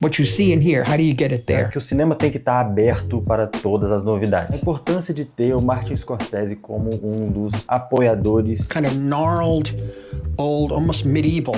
what you see and hear, how do you get it there? Que o cinema tem que estar aberto para todas as novidades. A importância de ter o Martin Scorsese como um dos apoiadores. Kind of gnarled, old, almost medieval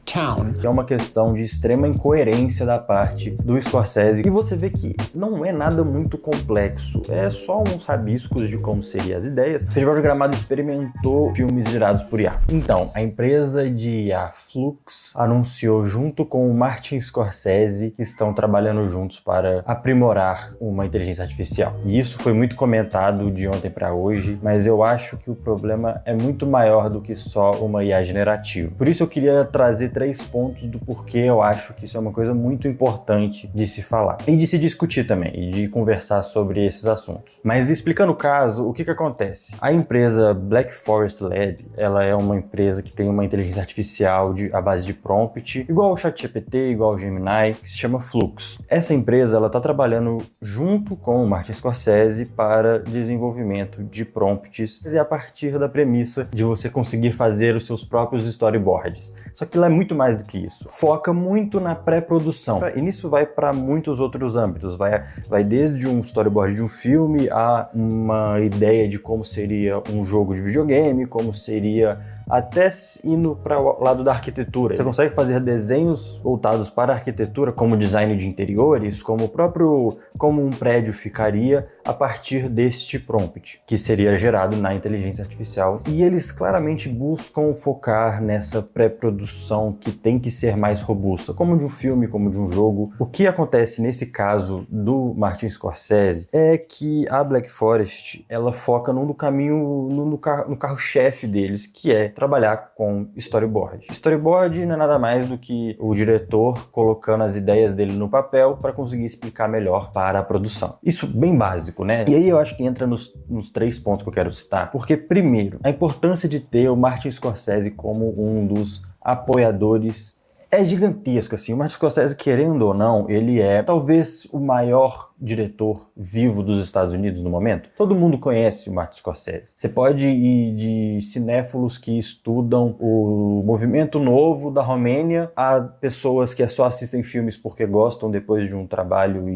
town. É uma questão de extrema incoerência da parte do Scorsese. E você vê que não é nada muito complexo. É só uns rabiscos de como seriam as ideias. O Festival de Gramado experimentou filmes gerados por IA. Então, a empresa de IA Flux anunciou junto com o Martin Scorsese que estão trabalhando juntos para aprimorar uma inteligência artificial. E isso foi muito comentado de ontem para hoje, mas eu acho que o problema é muito maior do que só uma IA generativa. Por isso eu queria trazer 3 pontos do porquê eu acho que isso é uma coisa muito importante de se falar. E de se discutir também, e de conversar sobre esses assuntos. Mas explicando o caso, o que acontece? A empresa Black Forest Lab, ela é uma empresa que tem uma inteligência artificial à base de prompt, igual ao ChatGPT, igual ao Gemini, que se chama Flux. Essa empresa, ela está trabalhando junto com o Martin Scorsese para desenvolvimento de prompts, e a partir da premissa de você conseguir fazer os seus próprios storyboards. Só que ela é muito mais do que isso. Foca muito na pré-produção. E nisso vai para muitos outros âmbitos. Vai desde um storyboard de um filme a uma ideia de como seria um jogo de videogame, como seria até indo para o lado da arquitetura. Você consegue fazer desenhos voltados para a arquitetura, como design de interiores, como um prédio ficaria a partir deste prompt, que seria gerado na inteligência artificial. E eles claramente buscam focar nessa pré-produção que tem que ser mais robusta, como de um filme, como de um jogo. O que acontece nesse caso do Martin Scorsese é que a Black Forest, ela foca no carro-chefe deles, que é trabalhar com storyboard. Storyboard não é nada mais do que o diretor colocando as ideias dele no papel para conseguir explicar melhor para a produção. Isso bem básico, né? E aí eu acho que entra nos 3 pontos que eu quero citar. Porque, primeiro, a importância de ter o Martin Scorsese como um dos apoiadores é gigantesco, assim. O Martin Scorsese, querendo ou não, ele é talvez o maior diretor vivo dos Estados Unidos no momento. Todo mundo conhece o Martin Scorsese. Você pode ir de cinéfilos que estudam o movimento novo da Romênia a pessoas que só assistem filmes porque gostam depois de um trabalho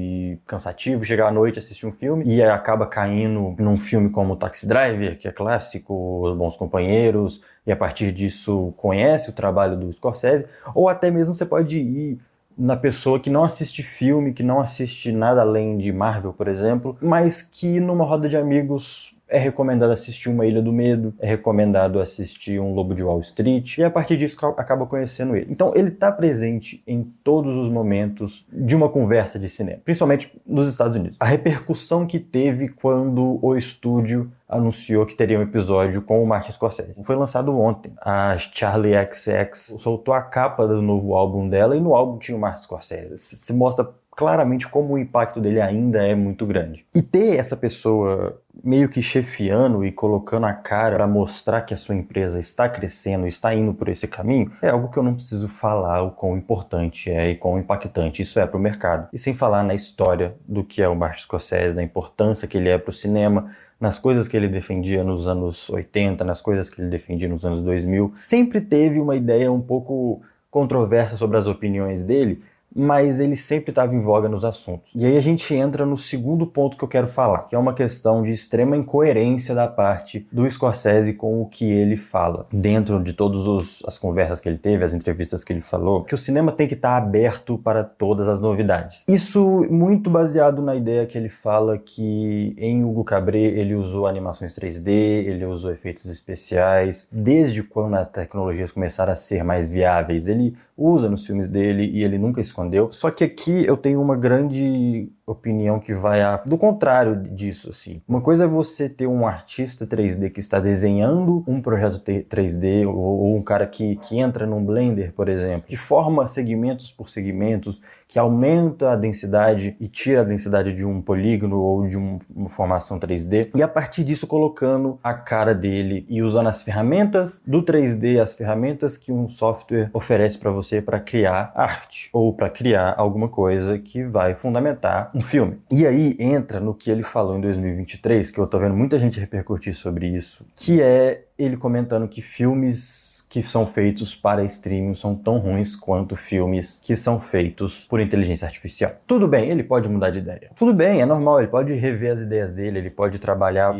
cansativo, chegar à noite, assistir um filme e acaba caindo num filme como Taxi Driver, que é clássico, Os Bons Companheiros, e a partir disso conhece o trabalho do Scorsese, ou até mesmo você pode ir na pessoa que não assiste filme, que não assiste nada além de Marvel, por exemplo, mas que numa roda de amigos é recomendado assistir Uma Ilha do Medo, é recomendado assistir Um Lobo de Wall Street, e a partir disso acaba conhecendo ele. Então ele está presente em todos os momentos de uma conversa de cinema, principalmente nos Estados Unidos. A repercussão que teve quando o estúdio anunciou que teria um episódio com o Martin Scorsese. Foi lançado ontem. A Charli XCX soltou a capa do novo álbum dela e no álbum tinha o Martin Scorsese. Se mostra claramente como o impacto dele ainda é muito grande. E ter essa pessoa meio que chefiando e colocando a cara para mostrar que a sua empresa está crescendo, está indo por esse caminho, é algo que eu não preciso falar o quão importante é e quão impactante isso é para o mercado. E sem falar na história do que é o Martin Scorsese, da importância que ele é para o cinema, nas coisas que ele defendia nos anos 80, nas coisas que ele defendia nos anos 2000. Sempre teve uma ideia um pouco controversa sobre as opiniões dele, mas ele sempre estava em voga nos assuntos. E aí a gente entra no segundo ponto que eu quero falar, que é uma questão de extrema incoerência da parte do Scorsese com o que ele fala. Dentro de todas as conversas que ele teve, as entrevistas que ele falou, que o cinema tem que estar aberto para todas as novidades. Isso muito baseado na ideia que ele fala que em Hugo Cabret ele usou animações 3D, ele usou efeitos especiais, desde quando as tecnologias começaram a ser mais viáveis. Ele usa nos filmes dele e ele nunca escondeu. Só que aqui eu tenho uma grande opinião que vai do contrário disso, assim. Uma coisa é você ter um artista 3D que está desenhando um projeto 3D ou um cara que entra num Blender, por exemplo, que forma segmentos por segmentos, que aumenta a densidade e tira a densidade de um polígono ou de uma formação 3D, e a partir disso colocando a cara dele e usando as ferramentas do 3D, as ferramentas que um software oferece para você para criar arte ou para criar alguma coisa que vai fundamentar um filme. E aí entra no que ele falou em 2023, que eu tô vendo muita gente repercutir sobre isso, que é ele comentando que filmes que são feitos para streaming são tão ruins quanto filmes que são feitos por inteligência artificial. Tudo bem, ele pode mudar de ideia. Tudo bem, é normal, ele pode rever as ideias dele, ele pode trabalhar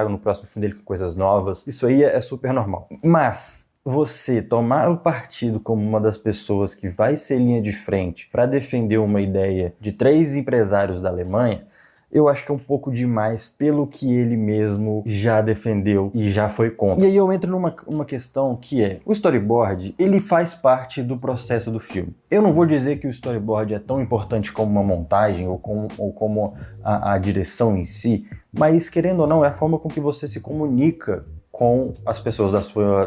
no próximo filme dele com coisas novas. Isso aí é super normal. Mas você tomar o partido como uma das pessoas que vai ser linha de frente para defender uma ideia de 3 empresários da Alemanha, eu acho que é um pouco demais pelo que ele mesmo já defendeu e já foi contra. E aí eu entro numa questão que é, o storyboard, ele faz parte do processo do filme. Eu não vou dizer que o storyboard é tão importante como uma montagem ou como a direção em si, mas querendo ou não, é a forma com que você se comunica com as pessoas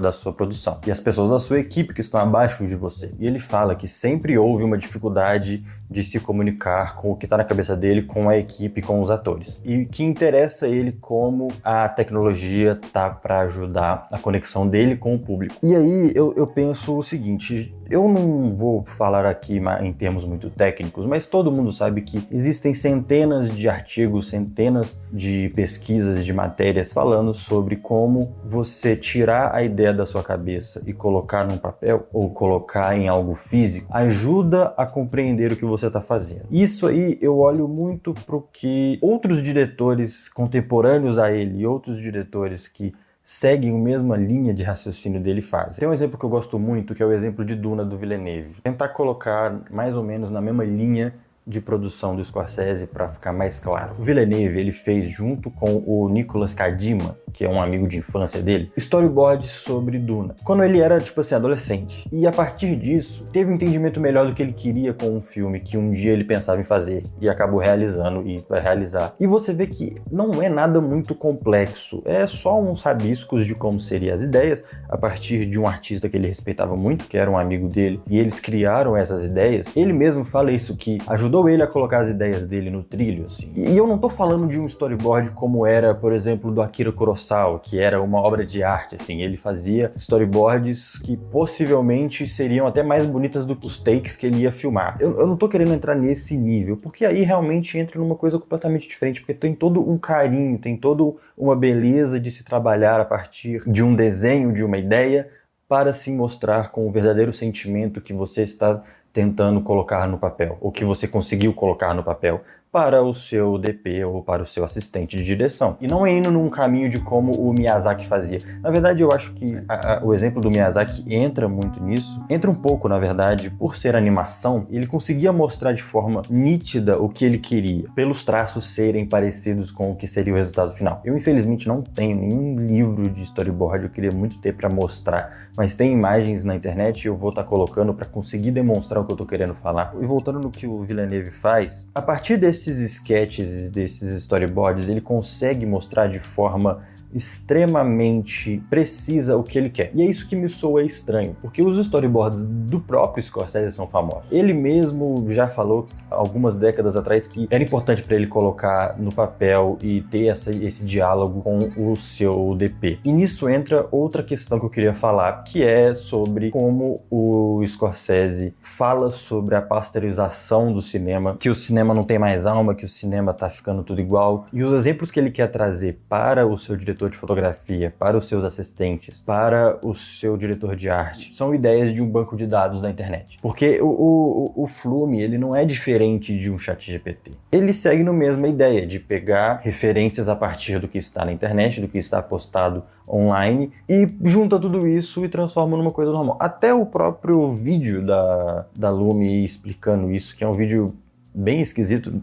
da sua produção e as pessoas da sua equipe que estão abaixo de você. E ele fala que sempre houve uma dificuldade de se comunicar com o que está na cabeça dele, com a equipe, com os atores. E que interessa ele como a tecnologia tá para ajudar a conexão dele com o público. E aí eu penso o seguinte, eu não vou falar aqui em termos muito técnicos, mas todo mundo sabe que existem centenas de artigos, centenas de pesquisas, de matérias falando sobre como você tirar a ideia da sua cabeça e colocar num papel ou colocar em algo físico ajuda a compreender o que você está fazendo. Isso aí eu olho muito para o que outros diretores contemporâneos a ele e outros diretores que seguem a mesma linha de raciocínio dele fazem. Tem um exemplo que eu gosto muito, que é o exemplo de Duna, do Villeneuve. Tentar colocar mais ou menos na mesma linha de produção do Scorsese para ficar mais claro. O Villeneuve, ele fez junto com o Nicolas Kadima, que é um amigo de infância dele, storyboards sobre Duna, quando ele era, adolescente. E a partir disso, teve um entendimento melhor do que ele queria com um filme que um dia ele pensava em fazer e acabou realizando e vai realizar. E você vê que não é nada muito complexo, é só uns rabiscos de como seriam as ideias, a partir de um artista que ele respeitava muito, que era um amigo dele, e eles criaram essas ideias. Ele mesmo fala isso, que ajudou ele a colocar as ideias dele no trilho, assim. E eu não tô falando de um storyboard como era, por exemplo, do Akira Kurosawa, que era uma obra de arte, assim. Ele fazia storyboards que possivelmente seriam até mais bonitas do que os takes que ele ia filmar. Eu não tô querendo entrar nesse nível, porque aí realmente entra numa coisa completamente diferente, porque tem todo um carinho, tem toda uma beleza de se trabalhar a partir de um desenho, de uma ideia, para se mostrar com o verdadeiro sentimento que você está tentando colocar no papel, ou que você conseguiu colocar no papel para o seu DP ou para o seu assistente de direção. E não é indo num caminho de como o Miyazaki fazia. Na verdade, eu acho que o exemplo do Miyazaki entra muito nisso. Entra um pouco, na verdade, por ser animação, ele conseguia mostrar de forma nítida o que ele queria, pelos traços serem parecidos com o que seria o resultado final. Eu, infelizmente, não tenho nenhum livro de storyboard, eu queria muito ter para mostrar, mas tem imagens na internet e eu vou estar colocando para conseguir demonstrar o que eu tô querendo falar. E voltando no que o Villeneuve faz, a partir desses sketches, desses storyboards, ele consegue mostrar de forma extremamente precisa o que ele quer. E é isso que me soa estranho, porque os storyboards do próprio Scorsese são famosos. Ele mesmo já falou algumas décadas atrás que era importante para ele colocar no papel e ter esse diálogo com o seu DP. E nisso entra outra questão que eu queria falar, que é sobre como o Scorsese fala sobre a pasteurização do cinema, que o cinema não tem mais alma, que o cinema tá ficando tudo igual. E os exemplos que ele quer trazer para o seu diretor de fotografia, para os seus assistentes, para o seu diretor de arte, são ideias de um banco de dados da internet. Porque o Flume, ele não é diferente de um ChatGPT. Ele segue na mesma ideia de pegar referências a partir do que está na internet, do que está postado online, e junta tudo isso e transforma numa coisa normal. Até o próprio vídeo da Lume explicando isso, que é um vídeo bem esquisito,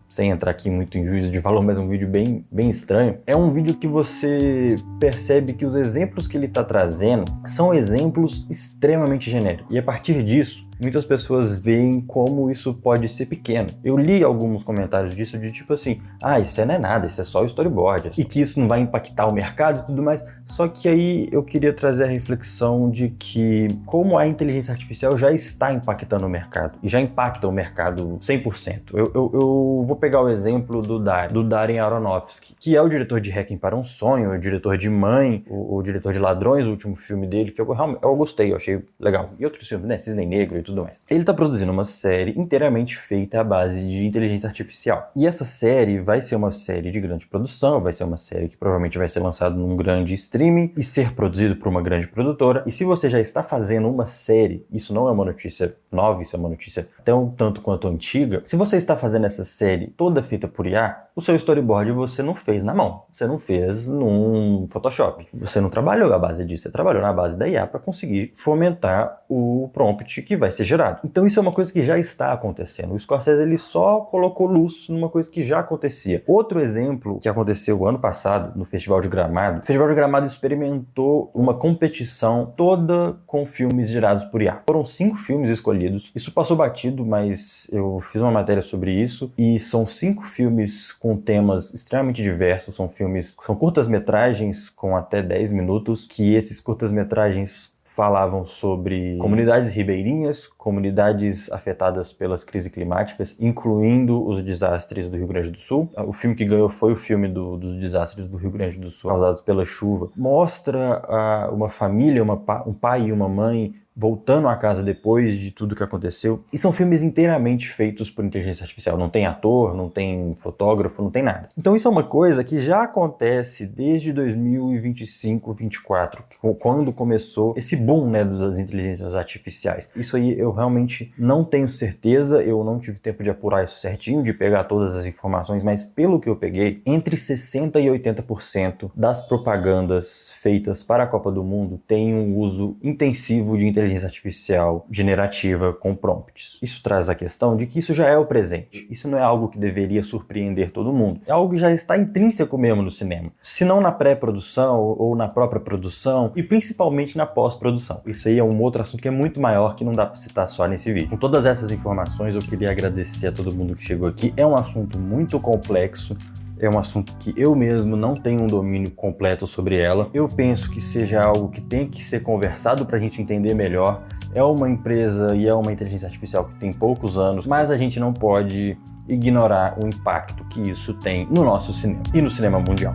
sem entrar aqui muito em juízo de valor, mas um vídeo bem estranho. É um vídeo que você percebe que os exemplos que ele está trazendo são exemplos extremamente genéricos. E a partir disso, muitas pessoas veem como isso pode ser pequeno. Eu li alguns comentários disso de tipo assim, isso não é nada, isso é só storyboard. E que isso não vai impactar o mercado e tudo mais. Só que aí eu queria trazer a reflexão de que como a inteligência artificial já está impactando o mercado. E já impacta o mercado 100%. Eu vou Vou pegar o exemplo do Darren Aronofsky, que é o diretor de Requiem para um Sonho, o diretor de Mãe, o diretor de Ladrões, o último filme dele, que eu gostei, eu achei legal. E outros filmes, né? Cisne Negro e tudo mais. Ele tá produzindo uma série inteiramente feita à base de inteligência artificial. E essa série vai ser uma série de grande produção, vai ser uma série que provavelmente vai ser lançada num grande streaming e ser produzido por uma grande produtora. E se você já está fazendo uma série, isso não é uma notícia nova, isso é uma notícia tão tanto quanto antiga, se você está fazendo essa série toda feita por IA, o seu storyboard você não fez na mão, você não fez num Photoshop, você não trabalhou à base disso, você trabalhou na base da IA para conseguir fomentar o prompt que vai ser gerado. Então isso é uma coisa que já está acontecendo. O Scorsese ele só colocou luz numa coisa que já acontecia. Outro exemplo que aconteceu ano passado no Festival de Gramado, o Festival de Gramado experimentou uma competição toda com filmes gerados por IA. Foram 5 filmes escolhidos. Isso passou batido, mas eu fiz uma matéria sobre isso e são 5 filmes com temas extremamente diversos. São curtas-metragens com até 10 minutos, que esses curtas-metragens falavam sobre comunidades ribeirinhas, comunidades afetadas pelas crises climáticas, incluindo os desastres do Rio Grande do Sul. O filme que ganhou foi o filme dos desastres do Rio Grande do Sul, causados pela chuva. Mostra uma família, um pai e uma mãe voltando à casa depois de tudo que aconteceu. E são filmes inteiramente feitos por inteligência artificial. Não tem ator, não tem fotógrafo, não tem nada. Então isso é uma coisa que já acontece desde 2025, 2024, quando começou esse boom, né, das inteligências artificiais. Isso aí eu realmente não tenho certeza, eu não tive tempo de apurar isso certinho, de pegar todas as informações, mas pelo que eu peguei, entre 60% e 80% das propagandas feitas para a Copa do Mundo têm um uso intensivo de inteligência artificial generativa com prompts. Isso traz a questão de que isso já é o presente. Isso não é algo que deveria surpreender todo mundo. É algo que já está intrínseco mesmo no cinema. Se não na pré-produção ou na própria produção e principalmente na pós-produção. Isso aí é um outro assunto que é muito maior que não dá para citar só nesse vídeo. Com todas essas informações eu queria agradecer a todo mundo que chegou aqui. É um assunto muito complexo. É um assunto que eu mesmo não tenho um domínio completo sobre ela. Eu penso que seja algo que tem que ser conversado para a gente entender melhor. É uma empresa e é uma inteligência artificial que tem poucos anos, mas a gente não pode ignorar o impacto que isso tem no nosso cinema e no cinema mundial.